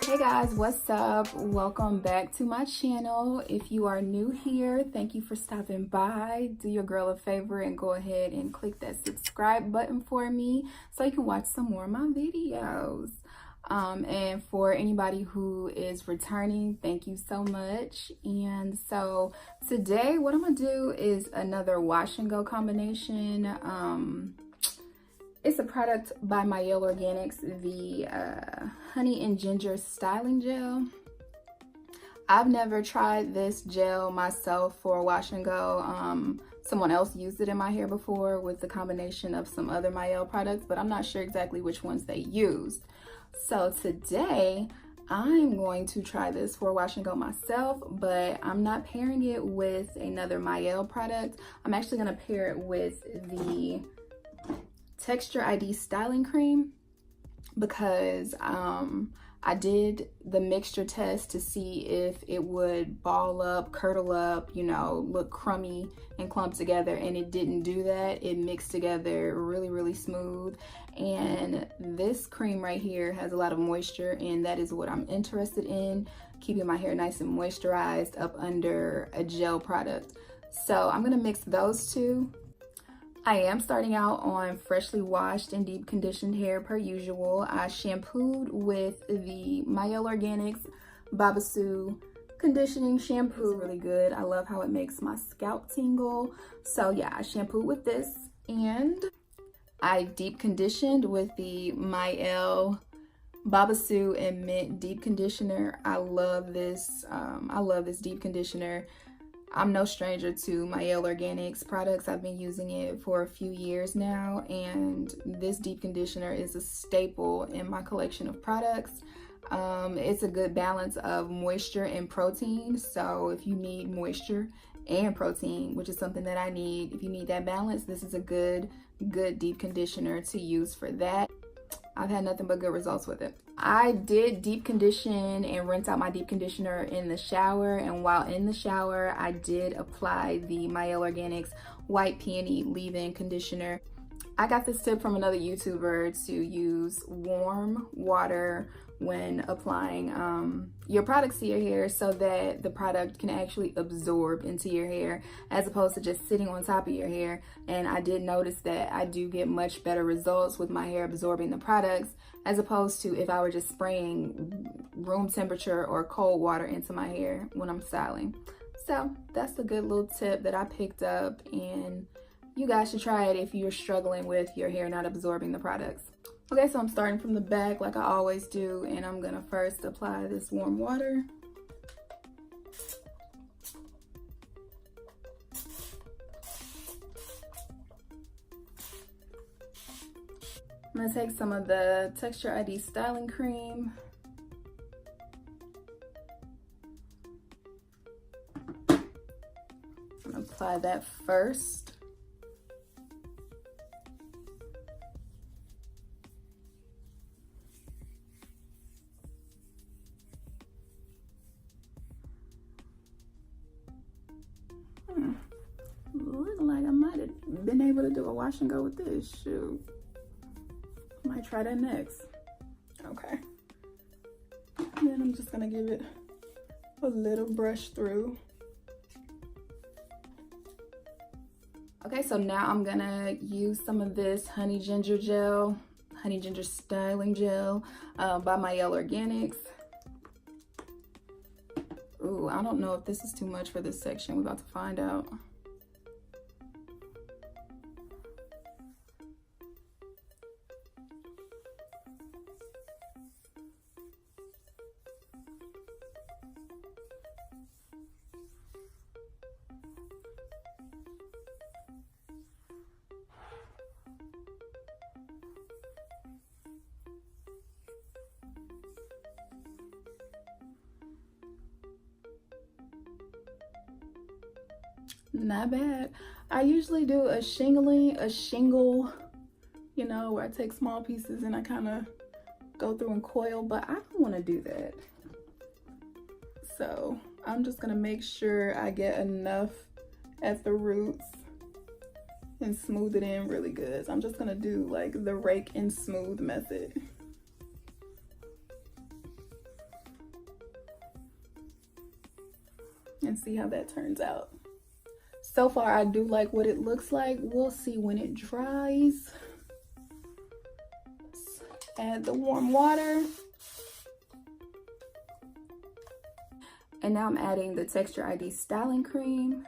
Hey guys, what's up? Welcome back to my channel. If you are new here, thank you for stopping by. Do your girl a favor and go ahead and click that subscribe button for me so you can watch some more of my videos. And for anybody who is returning, thank you so much. And so today what I'm gonna do is another wash and go combination. It's a product by Mielle Organics, the Honey and Ginger Styling Gel. I've never tried this gel myself for a wash and go. Someone else used it in my hair before with the combination of some other Mielle products, but I'm not sure exactly which ones they used. So today, I'm going to try this for a wash and go myself, but I'm not pairing it with another Mielle product. I'm actually gonna pair it with the Texture ID styling cream because I did the mixture test to see if it would ball up, curdle up, you know, look crummy and clump together, and it didn't do that. It mixed together really smooth, and this cream right here has a lot of moisture, and that is what I'm interested in, keeping my hair nice and moisturized up under a gel product. So I'm gonna mix those two. I am starting out on freshly washed and deep conditioned hair per usual. I shampooed with the Mielle Organics Babassu conditioning shampoo. It's really good. I love how it makes my scalp tingle. So yeah, I shampooed with this, and I deep conditioned with the Mielle Babassu and Mint deep conditioner. I love this. I love this deep conditioner. I'm no stranger to Mielle Organics products. I've been using it for a few years now, and this deep conditioner is a staple in my collection of products. It's a good balance of moisture and protein. So if you need moisture and protein, which is something that I need, if you need that balance, this is a good deep conditioner to use for that. I've had nothing but good results with it. I did deep condition and rinse out my deep conditioner in the shower, and while in the shower, I did apply the Mielle Organics White Peony leave-in conditioner. I got this tip from another YouTuber to use warm water when applying your products to your hair so that the product can actually absorb into your hair as opposed to just sitting on top of your hair. And I did notice that I do get much better results with my hair absorbing the products as opposed to if I were just spraying room temperature or cold water into my hair when I'm styling. So that's a good little tip that I picked up, and you guys should try it if you're struggling with your hair not absorbing the products. Okay, so I'm starting from the back like I always do, and I'm gonna first apply this warm water. I'm gonna take some of the Texture ID styling cream. I'm gonna apply that first. Looking like I might have been able to do a wash and go with this. Shoot. Might try that next. Okay. And then I'm just gonna give it a little brush through. Okay, so now I'm gonna use some of this Honey Ginger Styling Gel by Mielle Organics. Ooh, I don't know if this is too much for this section. We're about to find out. Not bad. I usually do a shingle, you know, where I take small pieces and I kind of go through and coil, but I don't want to do that. So I'm just gonna make sure I get enough at the roots and smooth it in really good. So I'm just gonna do like the rake and smooth method. and see how that turns out. So far, I do like what it looks like. We'll see when it dries. Let's add the warm water. And now I'm adding the Texture ID styling cream.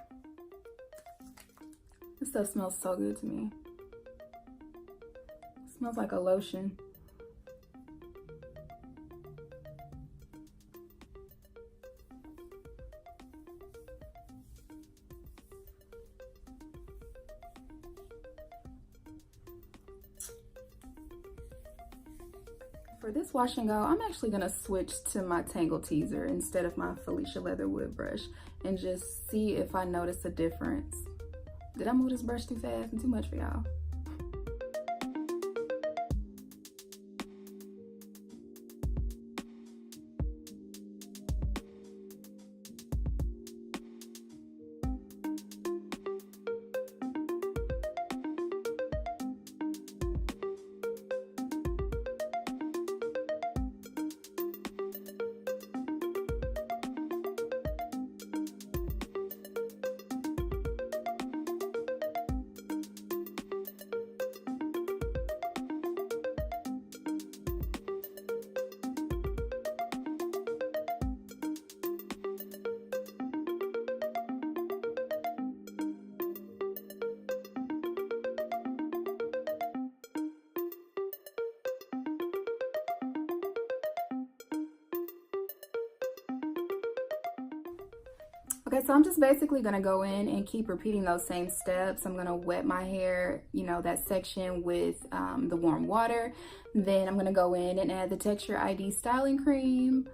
This stuff smells so good to me. It smells like a lotion. For this wash and go, I'm actually gonna switch to my Tangle Teezer instead of my Felicia Leatherwood brush and just see if I notice a difference. Did I move this brush too fast and too much for y'all? Okay, so I'm just basically gonna go in and keep repeating those same steps. I'm gonna wet my hair, you know, that section with the warm water. Then I'm gonna go in and add the Texture ID styling cream,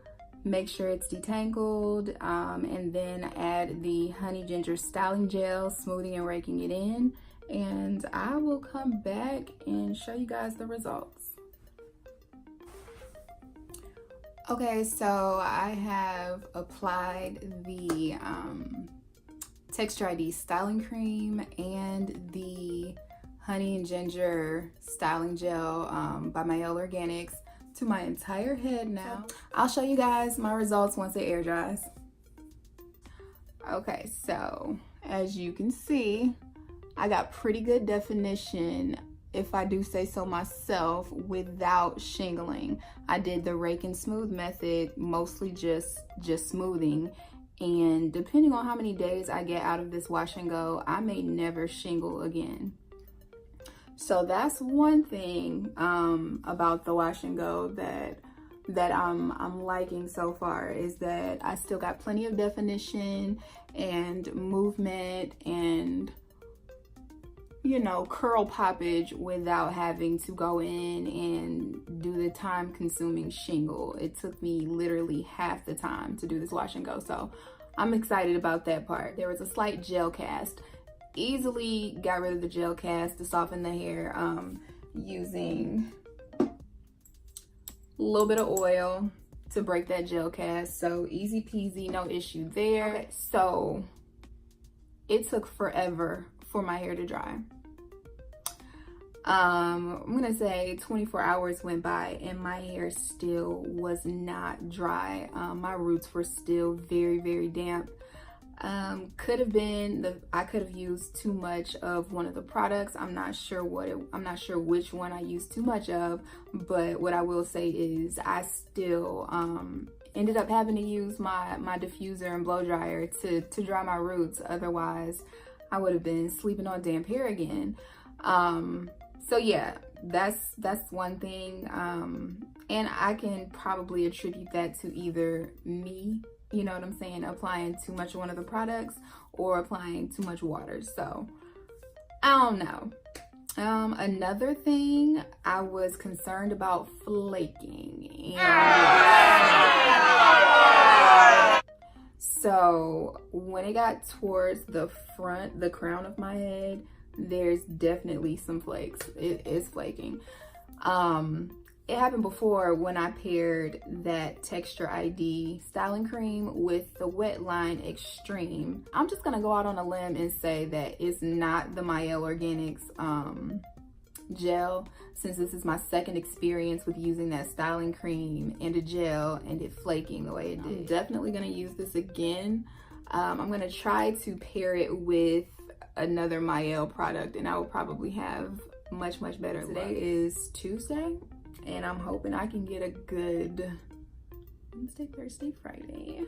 make sure it's detangled, and then add the Honey Ginger styling gel, smoothing and raking it in. And I will come back and show you guys the results. Okay, so I have applied the Texture ID styling cream and the Honey and Ginger styling gel by Mielle Organics to my entire head now. I'll show you guys my results once it air dries. Okay, so as you can see, I got pretty good definition, if I do say so myself, without shingling. I did the rake and smooth method, mostly just smoothing. And depending on how many days I get out of this wash and go, I may never shingle again. So that's one thing about the wash and go that I'm liking so far, is that I still got plenty of definition and movement and, you know, curl poppage without having to go in and do the time consuming shingle. It took me literally half the time to do this wash and go. So I'm excited about that part. There was a slight gel cast. Easily got rid of the gel cast to soften the hair using a little bit of oil to break that gel cast. So easy peasy, no issue there. Okay, so it took forever for my hair to dry. I'm gonna say 24 hours went by and my hair still was not dry. My roots were still very, very damp. Could have been I could have used too much of one of the products. I'm not sure which one I used too much of, but what I will say is I still ended up having to use my diffuser and blow dryer to dry my roots. Otherwise I would have been sleeping on damp hair again. So yeah, that's one thing. And I can probably attribute that to either me, you know what I'm saying, applying too much of one of the products or applying too much water. So I don't know. Another thing, I was concerned about flaking. So when it got towards the front, the crown of my head, there's definitely some flakes. It is flaking. It happened before when I paired that Texture ID styling cream with the Wet Line Extreme. I'm just gonna go out on a limb and say that it's not the Mielle Organics gel, since this is my second experience with using that styling cream and a gel and it flaking the way it did. I'm definitely gonna use this again. I'm gonna try to pair it with another Mielle product, and I will probably have much better luck. Today is Tuesday, and I'm hoping I can get a good Wednesday, Thursday, Friday.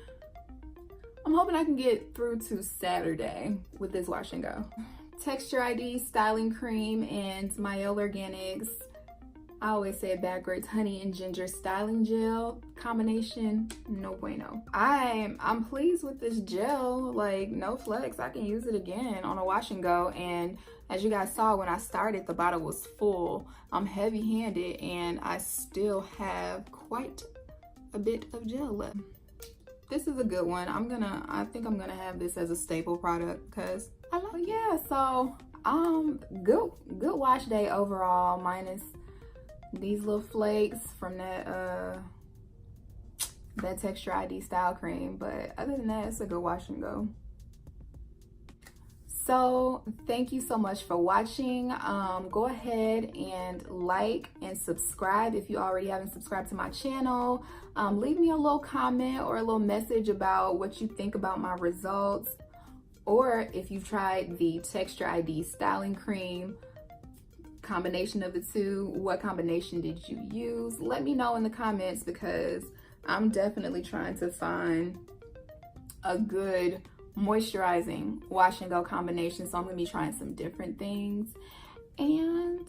I'm hoping I can get through to Saturday with this wash and go. Texture ID Styling Cream and Mielle Organics, I always say it backwards, honey and ginger styling gel combination, no bueno. I'm pleased with this gel, like no flex. I can use it again on a wash and go, and as you guys saw when I started, the bottle was full. I'm heavy-handed and I still have quite a bit of gel left. This is a good one. I think I'm gonna have this as a staple product because I like it. Yeah, so good wash day overall, minus these little flakes from that Texture ID style cream, but other than that, it's a good wash and go. So thank you so much for watching. Go ahead and like and subscribe if you already haven't subscribed to my channel. Leave me a little comment or a little message about what you think about my results, or if you've tried the Texture ID styling cream, combination of the two, what combination did you use? Let me know in the comments, because I'm definitely trying to find a good moisturizing wash and go combination. So I'm gonna be trying some different things, and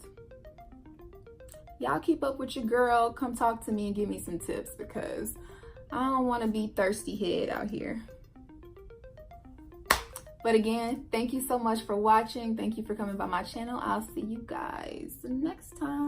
y'all keep up with your girl. Come talk to me and give me some tips, because I don't want to be thirsty head out here. But again, thank you so much for watching. Thank you for coming by my channel. I'll see you guys next time.